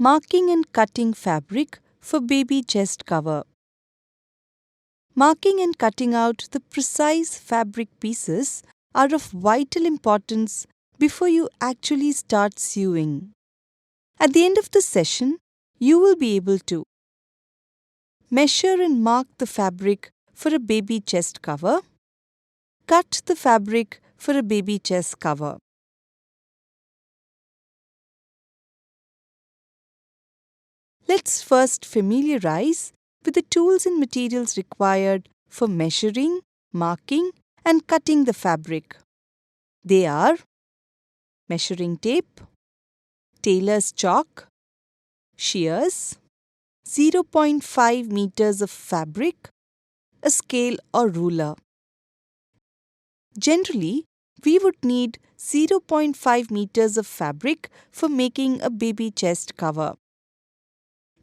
Marking and cutting fabric for baby chest cover. Marking and cutting out the precise fabric pieces are of vital importance before you actually start sewing. At the end of the session, you will be able to measure and mark the fabric for a baby chest cover, cut the fabric for a baby chest cover. Let's first familiarize with the tools and materials required for measuring, marking, and cutting the fabric. They are measuring tape, tailor's chalk, shears, 0.5 meters of fabric, a scale or ruler. Generally, we would need 0.5 meters of fabric for making a baby chest cover.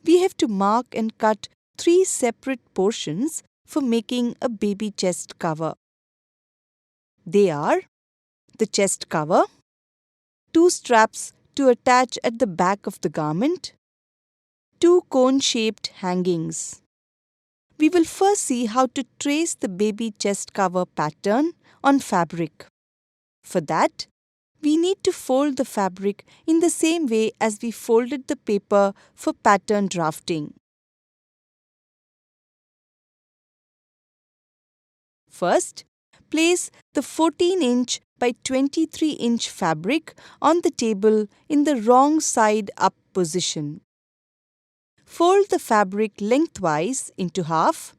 We have to mark and cut 3 separate portions for making a baby chest cover. They are the chest cover, 2 straps to attach at the back of the garment, 2 cone-shaped hangings. We will first see how to trace the baby chest cover pattern on fabric. For that, we need to fold the fabric in the same way as we folded the paper for pattern drafting. First, place the 14-inch by 23-inch fabric on the table in the wrong side up position. Fold the fabric lengthwise into half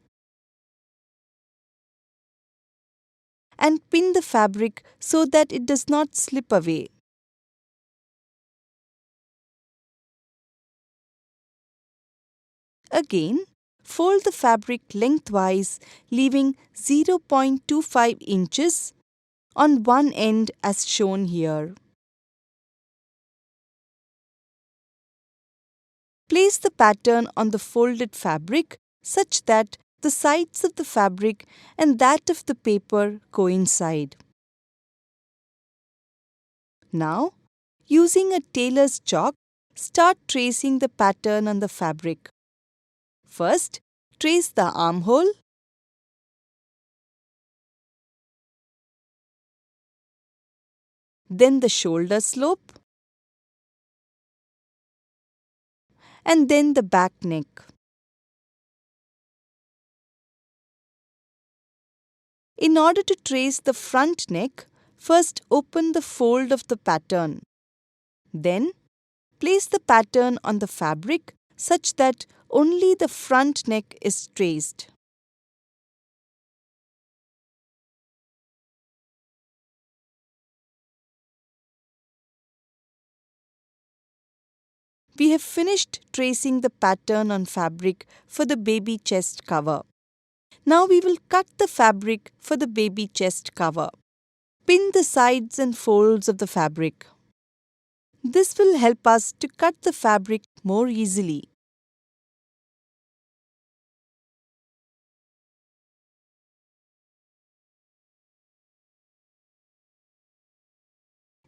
and pin the fabric so that it does not slip away. Again, fold the fabric lengthwise, leaving 0.25 inches on one end as shown here. Place the pattern on the folded fabric such that the sides of the fabric and that of the paper coincide. Now, using a tailor's chalk, start tracing the pattern on the fabric. First, trace the armhole, then the shoulder slope, and then the back neck. In order to trace the front neck, first open the fold of the pattern. Then, place the pattern on the fabric such that only the front neck is traced. We have finished tracing the pattern on fabric for the baby chest cover. Now we will cut the fabric for the baby chest cover. Pin the sides and folds of the fabric. This will help us to cut the fabric more easily.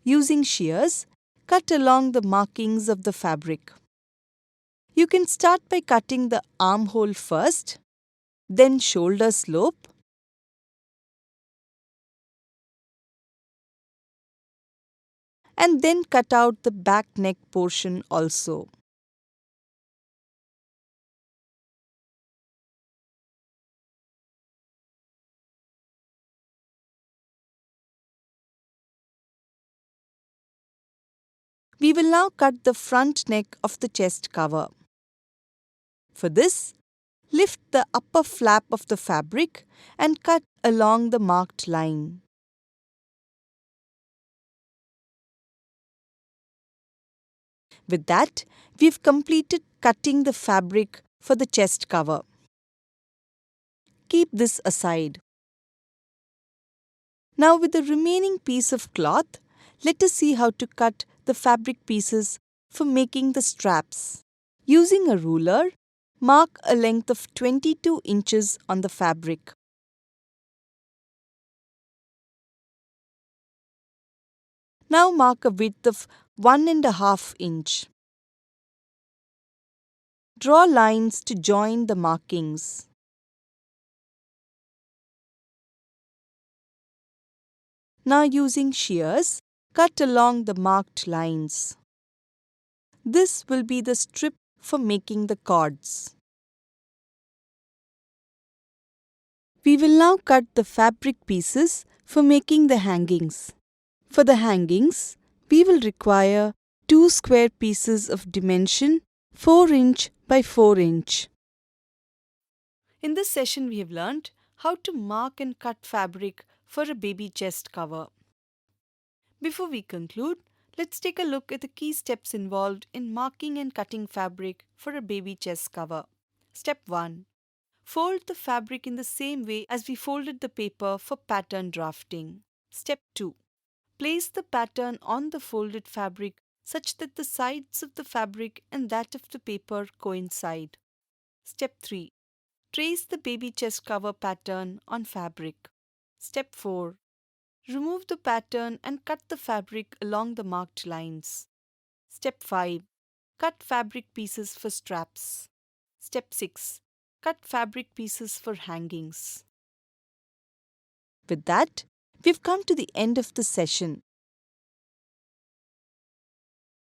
Using shears, cut along the markings of the fabric. You can start by cutting the armhole first, then shoulder slope, and then cut out the back neck portion also. We will now cut the front neck of the chest cover. For this, lift the upper flap of the fabric and cut along the marked line. With that, we've completed cutting the fabric for the chest cover. Keep this aside. Now with the remaining piece of cloth, let us see how to cut the fabric pieces for making the straps. Using a ruler, mark a length of 22 inches on the fabric. Now mark a width of 1.5 inch. Draw lines to join the markings. Now using shears, cut along the marked lines. This will be the strip for making the cords. We will now cut the fabric pieces for making the hangings. For the hangings, we will require 2 square pieces of dimension 4 inch by 4 inch. In this session, we have learnt how to mark and cut fabric for a baby chest cover. Before we conclude, let's take a look at the key steps involved in marking and cutting fabric for a baby chest cover. Step 1. Fold the fabric in the same way as we folded the paper for pattern drafting. Step 2. Place the pattern on the folded fabric such that the sides of the fabric and that of the paper coincide. Step 3. Trace the baby chest cover pattern on fabric. Step 4. Remove the pattern and cut the fabric along the marked lines. Step 5. Cut fabric pieces for straps. Step 6. Cut fabric pieces for hangings. With that, we've come to the end of the session.